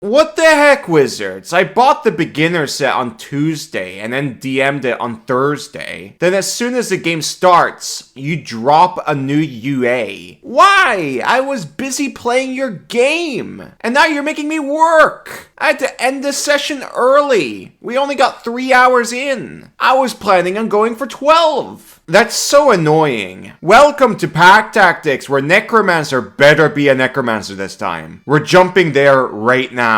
What the heck, Wizards? I bought the beginner set on Tuesday and then DM'd it on Thursday. Then as soon as the game starts, you drop a new UA. Why? I was busy playing your game. And now you're making me work. I had to end this session early. We only got 3 hours in. I was planning on going for 12. That's so annoying. Welcome to Pack Tactics, where Necromancer better be a Necromancer this time. We're jumping there right now.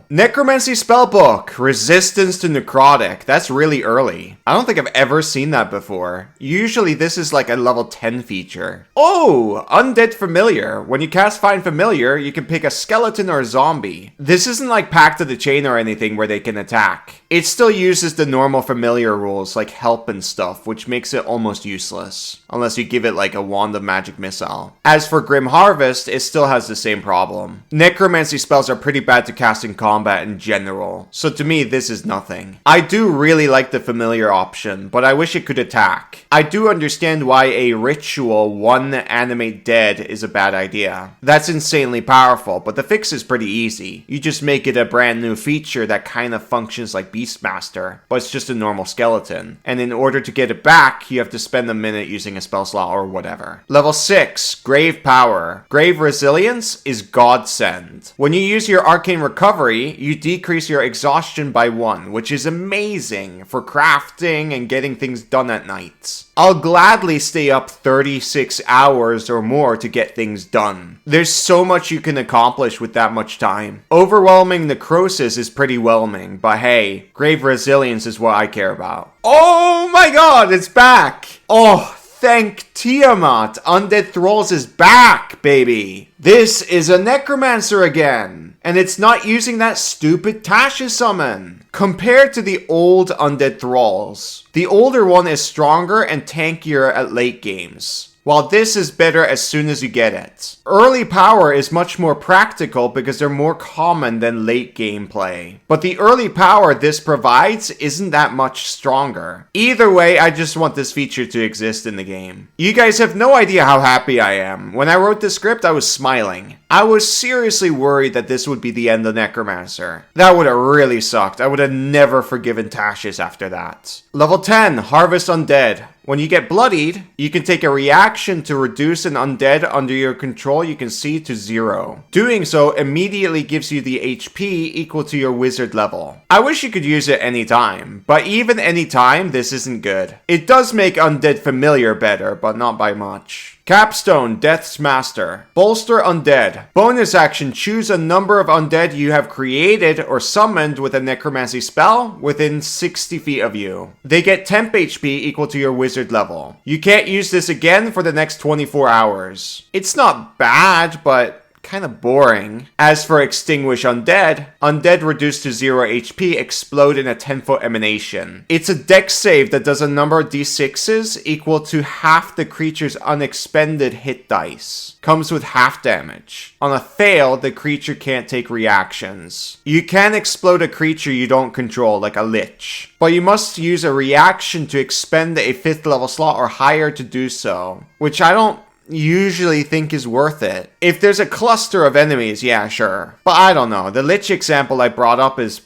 Necromancy Spellbook, Resistance to Necrotic. That's really early. I don't think I've ever seen that before. Usually this is like a level 10 feature. Oh, Undead Familiar. When you cast Find Familiar, you can pick a skeleton or a zombie. This isn't like Pact of the Chain or anything where they can attack. It still uses the normal familiar rules like help and stuff, which makes it almost useless, unless you give it like a Wand of Magic Missile. As for Grim Harvest, it still has the same problem. Necromancy spells are pretty bad to cast in combat in general, so to me this is nothing. I do really like the familiar option, but I wish it could attack. I do understand why a ritual 1 animate dead is a bad idea. That's insanely powerful, but the fix is pretty easy. You just make it a brand new feature that kind of functions like Beastmaster, but it's just a normal skeleton. And in order to get it back, you have to spend a minute using a spell slot or whatever. Level 6, Grave Power. Grave Resilience is godsend. When you use your Arcane Recovery, you decrease your exhaustion by 1, which is amazing for crafting and getting things done at night. I'll gladly stay up 36 hours or more to get things done. There's so much you can accomplish with that much time. Overwhelming Necrosis is pretty whelming, but hey, Grave Resilience is what I care about. Oh my god, it's back! Oh, thank Tiamat! Undead Thralls is back, baby! This is a Necromancer again! And it's not using that stupid Tasha summon! Compared to the old Undead Thralls, the older one is stronger and tankier at late games, while this is better as soon as you get it. Early power is much more practical because they're more common than late game play. But the early power this provides isn't that much stronger. Either way, I just want this feature to exist in the game. You guys have no idea how happy I am. When I wrote the script, I was smiling. I was seriously worried that this would be the end of Necromancer. That would have really sucked. I would have never forgiven Tashius after that. Level 10, Harvest Undead. When you get bloodied, you can take a reaction to reduce an undead under your control you can see to 0. Doing so immediately gives you the HP equal to your wizard level. I wish you could use it anytime, but even anytime, this isn't good. It does make Undead Familiar better, but not by much. Capstone, Death's Master. Bolster Undead. Bonus action, choose a number of undead you have created or summoned with a necromancy spell within 60 feet of you. They get temp HP equal to your wizard level. You can't use this again for the next 24 hours. It's not bad, but kind of boring. As for Extinguish Undead, undead reduced to 0 HP explode in a 10-foot emanation. It's a dex save that does a number of d6s equal to half the creature's unexpended hit dice. Comes with half damage. On a fail, the creature can't take reactions. You can explode a creature you don't control, like a lich, but you must use a reaction to expend a 5th level slot or higher to do so, which I don't usually think is worth it. If there's a cluster of enemies, yeah, sure. But I don't know. The Lich example I brought up is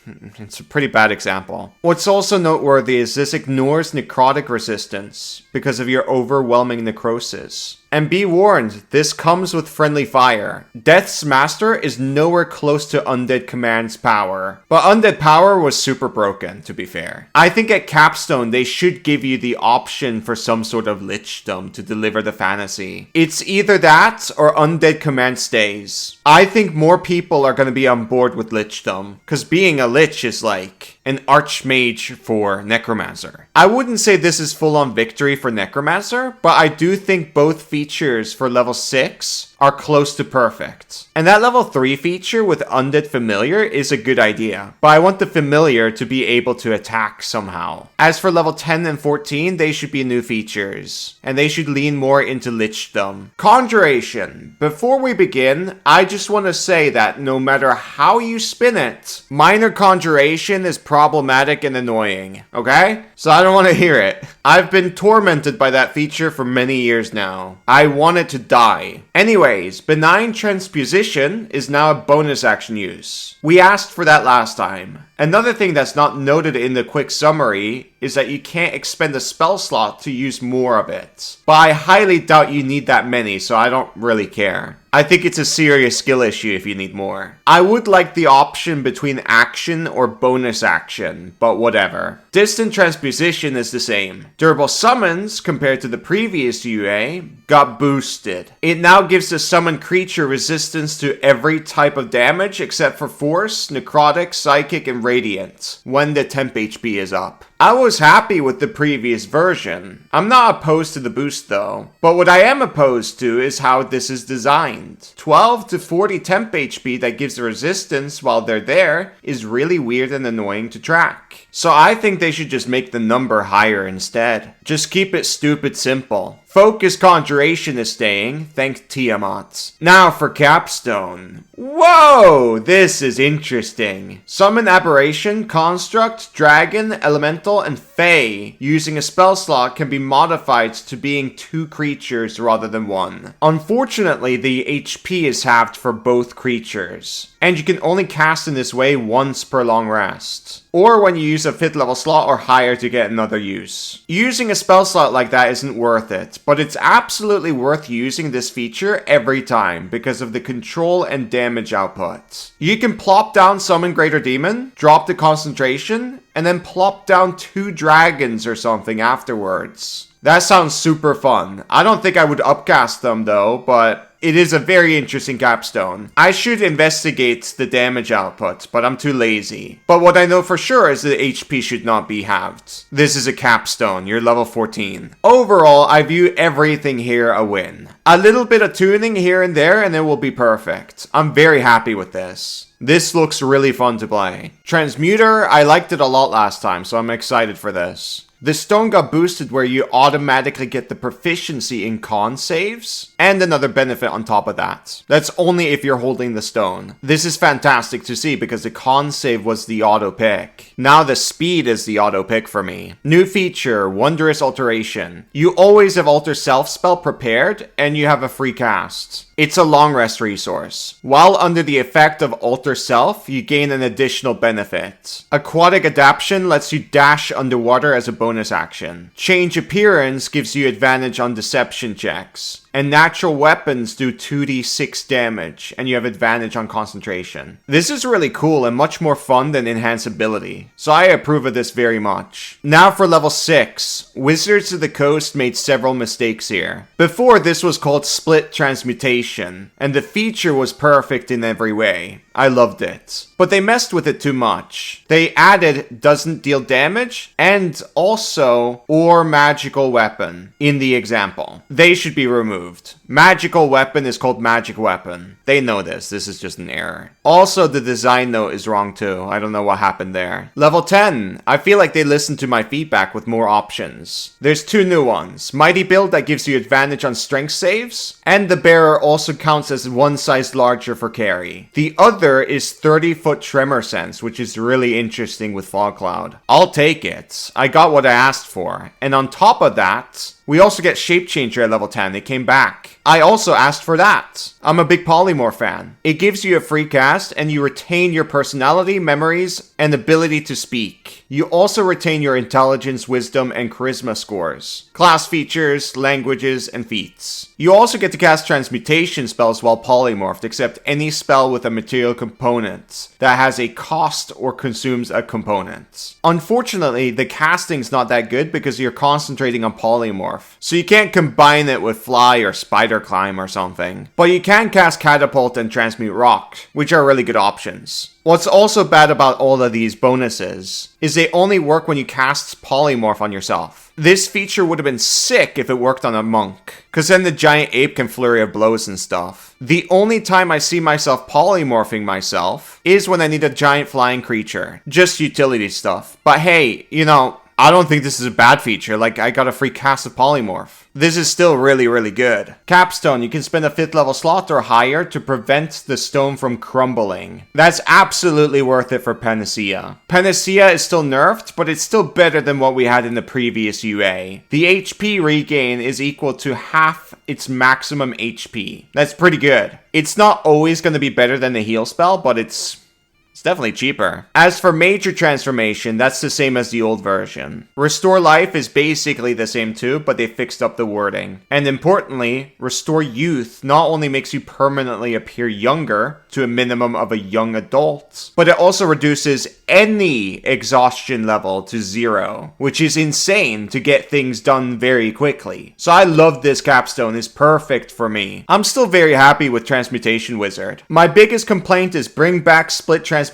it's a pretty bad example. What's also noteworthy is this ignores necrotic resistance because of your overwhelming necrosis. And be warned, this comes with friendly fire. Death's Master is nowhere close to Undead Command's power. But Undead Power was super broken, to be fair. I think at Capstone, they should give you the option for some sort of Lichdom to deliver the fantasy. It's either that or Undead Command stays. I think more people are going to be on board with Lichdom, because being a Lich is like an Archmage for Necromancer. I wouldn't say this is full-on victory for Necromancer, but I do think both features for level 6 are close to perfect. And that level 3 feature with Undead Familiar is a good idea, but I want the Familiar to be able to attack somehow. As for level 10 and 14, they should be new features, and they should lean more into Lichdom. Conjuration. Before we begin, I just want to say that no matter how you spin it, Minor Conjuration is problematic and annoying, okay? So I don't want to hear it. I've been tormented by that feature for many years now. I want it to die. Anyways, benign transposition is now a bonus action use. We asked for that last time. Another thing that's not noted in the quick summary is that you can't expend a spell slot to use more of it. But I highly doubt you need that many, so I don't really care. I think it's a serious skill issue if you need more. I would like the option between action or bonus action, but whatever. Distant transposition is the same. Durable summons, compared to the previous UA, got boosted. It now gives the summoned creature resistance to every type of damage except for force, necrotic, psychic, and radiant, when the temp HP is up. I was happy with the previous version. I'm not opposed to the boost though, but what I am opposed to is how this is designed. 12 to 40 temp HP that gives the resistance while they're there is really weird and annoying to track. So I think they should just make the number higher instead. Just keep it stupid simple. Focus Conjuration is staying, thanks Tiamat. Now for Capstone. Whoa, this is interesting. Summon Aberration, Construct, Dragon, Elemental, and Fae using a spell slot can be modified to being 2 creatures rather than 1. Unfortunately, the HP is halved for both creatures, and you can only cast in this way once per long rest, or when you use a 5th level slot or higher to get another use. Using a spell slot like that isn't worth it, but it's absolutely worth using this feature every time because of the control and damage output. You can plop down Summon Greater Demon, drop the concentration, and then plop down 2 dragons or something afterwards. That sounds super fun. I don't think I would upcast them though, but it is a very interesting capstone. I should investigate the damage output, but I'm too lazy. But what I know for sure is that HP should not be halved. This is a capstone, you're level 14. Overall, I view everything here a win. A little bit of tuning here and there and it will be perfect. I'm very happy with this. This looks really fun to play. Transmuter, I liked it a lot last time, so I'm excited for this. The stone got boosted where you automatically get the proficiency in con saves, and another benefit on top of that. That's only if you're holding the stone. This is fantastic to see because the con save was the auto pick. Now the speed is the auto pick for me. New feature, Wondrous Alteration. You always have Alter Self spell prepared, and you have a free cast. It's a long rest resource. While under the effect of Alter Self, you gain an additional benefit. Aquatic Adaption lets you dash underwater as a bonus action. Change Appearance gives you advantage on deception checks. And natural weapons do 2d6 damage, and you have advantage on concentration. This is really cool and much more fun than Enhance Ability, so I approve of this very much. Now for level 6. Wizards of the Coast made several mistakes here. Before, this was called Split Transmutation, and the feature was perfect in every way. I loved it. But they messed with it too much. They added doesn't deal damage and also or magical weapon in the example. They should be removed. Magical weapon is called magic weapon. They know this. This is just an error. Also, the design note is wrong too. I don't know what happened there. Level 10. I feel like they listened to my feedback with more options. There's 2 new ones. Mighty Build that gives you advantage on strength saves, and the Bearer also counts as 1 size larger for carry. The other is 30-foot Tremor Sense, which is really interesting with Fog Cloud. I'll take it. I got what I asked for. And on top of that, we also get Shape Changer at level 10. It came back. I also asked for that. I'm a big Polymorph fan. It gives you a free cast and you retain your personality, memories, and ability to speak. You also retain your intelligence, wisdom, and charisma scores, class features, languages, and feats. You also get to cast transmutation spells while polymorphed, except any spell with a material component that has a cost or consumes a component. Unfortunately, the casting's not that good because you're concentrating on polymorph, so you can't combine it with fly or spider climb or something. But you can cast catapult and transmute rock, which are really good options. What's also bad about all of these bonuses is they only work when you cast polymorph on yourself. This feature would have been sick if it worked on a monk, cause then the giant ape can flurry of blows and stuff. The only time I see myself polymorphing myself is when I need a giant flying creature. Just utility stuff. But hey, you know, I don't think this is a bad feature. Like, I got a free cast of Polymorph. This is still really, really good. Capstone, you can spend a 5th level slot or higher to prevent the stone from crumbling. That's absolutely worth it for Panacea. Panacea is still nerfed, but it's still better than what we had in the previous UA. The HP regain is equal to half its maximum HP. That's pretty good. It's not always going to be better than the heal spell, but it's definitely cheaper. As for Major Transformation, that's the same as the old version. Restore Life is basically the same too, but they fixed up the wording. And importantly, Restore Youth not only makes you permanently appear younger to a minimum of a young adult, but it also reduces any exhaustion level to 0, which is insane to get things done very quickly. So I love this capstone, it's perfect for me. I'm still very happy with Transmutation Wizard. My biggest complaint is bring back split transmutation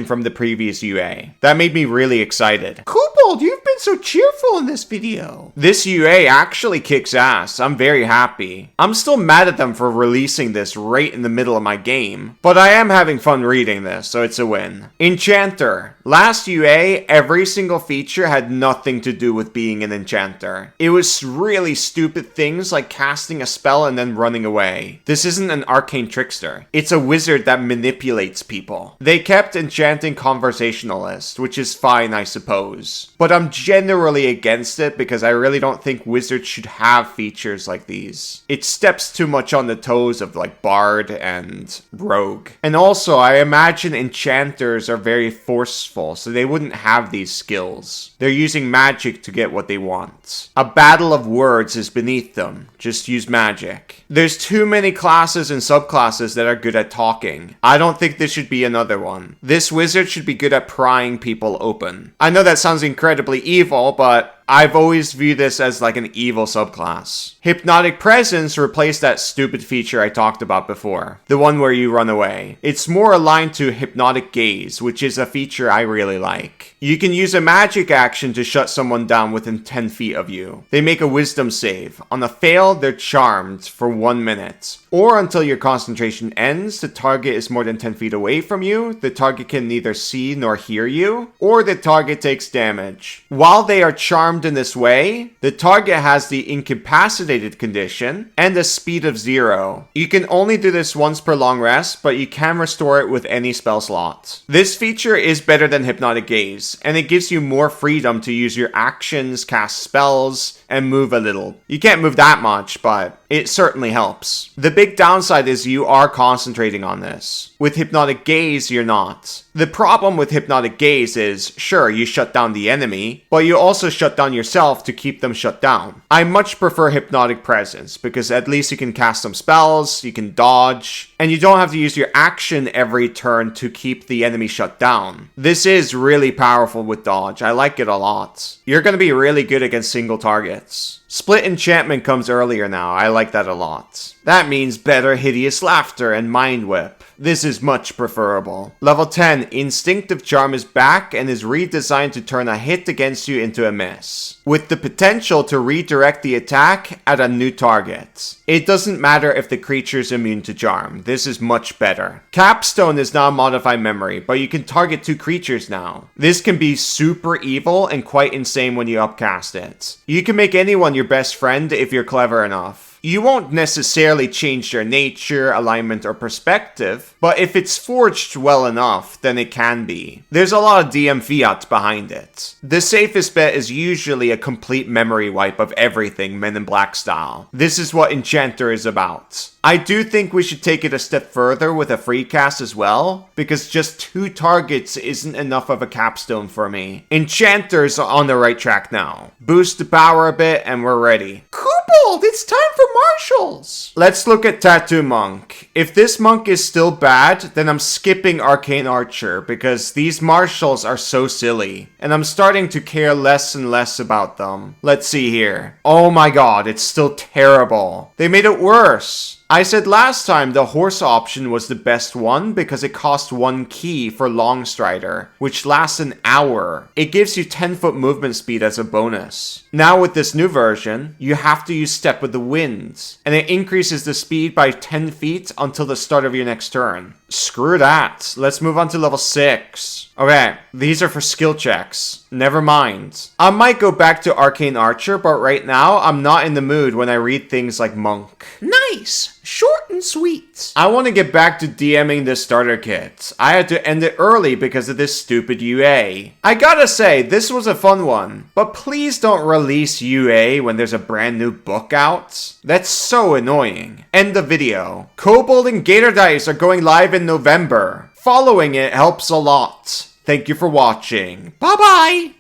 from the previous UA. That made me really excited. Kobold, you've been so cheerful in this video. This UA actually kicks ass. I'm very happy. I'm still mad at them for releasing this right in the middle of my game, but I am having fun reading this, so it's a win. Enchanter. Last UA, every single feature had nothing to do with being an enchanter. It was really stupid things like casting a spell and then running away. This isn't an arcane trickster. It's a wizard that manipulates people. They kept enchanting conversationalist, which is fine, I suppose. But I'm generally against it because I really don't think wizards should have features like these. It steps too much on the toes of like bard and rogue. And also, I imagine enchanters are very forceful, so they wouldn't have these skills. They're using magic to get what they want. A battle of words is beneath them. Just use magic. There's too many classes and subclasses that are good at talking. I don't think this should be another one. This wizard should be good at prying people open. I know that sounds incredibly evil, but I've always viewed this as like an evil subclass. Hypnotic Presence replaced that stupid feature I talked about before. The one where you run away. It's more aligned to Hypnotic Gaze, which is a feature I really like. You can use a magic action to shut someone down within 10 feet of you. They make a wisdom save. On a fail, they're charmed for 1 minute. Or until your concentration ends, the target is more than 10 feet away from you, the target can neither see nor hear you, or the target takes damage. While they are charmed in this way, the target has the incapacitated condition and a speed of 0. You can only do this once per long rest, but you can restore it with any spell slot. This feature is better than Hypnotic Gaze, and it gives you more freedom to use your actions, cast spells, and move a little. You can't move that much, but it certainly helps. The big downside is you are concentrating on this. With Hypnotic Gaze, you're not. The problem with Hypnotic Gaze is, sure, you shut down the enemy, but you also shut down yourself to keep them shut down. I much prefer Hypnotic Presence, because at least you can cast some spells, you can dodge, and you don't have to use your action every turn to keep the enemy shut down. This is really powerful with dodge. I like it a lot. You're going to be really good against single targets. Split Enchantment comes earlier now. I like that a lot. That means better Hideous Laughter and Mind Whip. This is much preferable. Level 10, Instinctive Charm is back and is redesigned to turn a hit against you into a miss, with the potential to redirect the attack at a new target. It doesn't matter if the creature is immune to charm. This is much better. Capstone is now modified memory, but you can target 2 creatures now. This can be super evil and quite insane when you upcast it. You can make anyone your best friend if you're clever enough. You won't necessarily change their nature, alignment, or perspective, but if it's forged well enough, then it can be. There's a lot of DM fiat behind it. The safest bet is usually a complete memory wipe of everything Men in Black style. This is what Enchanter is about. I do think we should take it a step further with a free cast as well, because just 2 targets isn't enough of a capstone for me. Enchanter's on the right track now. Boost the power a bit and we're ready. Kobold, it's time for marshals! Let's look at Tattoo Monk. If this monk is still bad, then I'm skipping Arcane Archer, because these marshals are so silly, and I'm starting to care less and less about them. Let's see here. Oh my god, it's still terrible. They made it worse. I said last time the horse option was the best one because it cost 1 key for Longstrider, which lasts an hour. It gives you 10-foot movement speed as a bonus. Now with this new version, you have to use Step with the Wind, and it increases the speed by 10 feet until the start of your next turn. Screw that. Let's move on to level 6. Okay, these are for skill checks. Never mind. I might go back to Arcane Archer, but right now, I'm not in the mood when I read things like Monk. Nice! Short and sweet. I want to get back to DMing this starter kit. I had to end it early because of this stupid UA. I gotta say, this was a fun one, but please don't release UA when there's a brand new book out. That's so annoying. End the video. Kobold and Gator Dice are going live in November. Following it helps a lot. Thank you for watching. Bye-bye!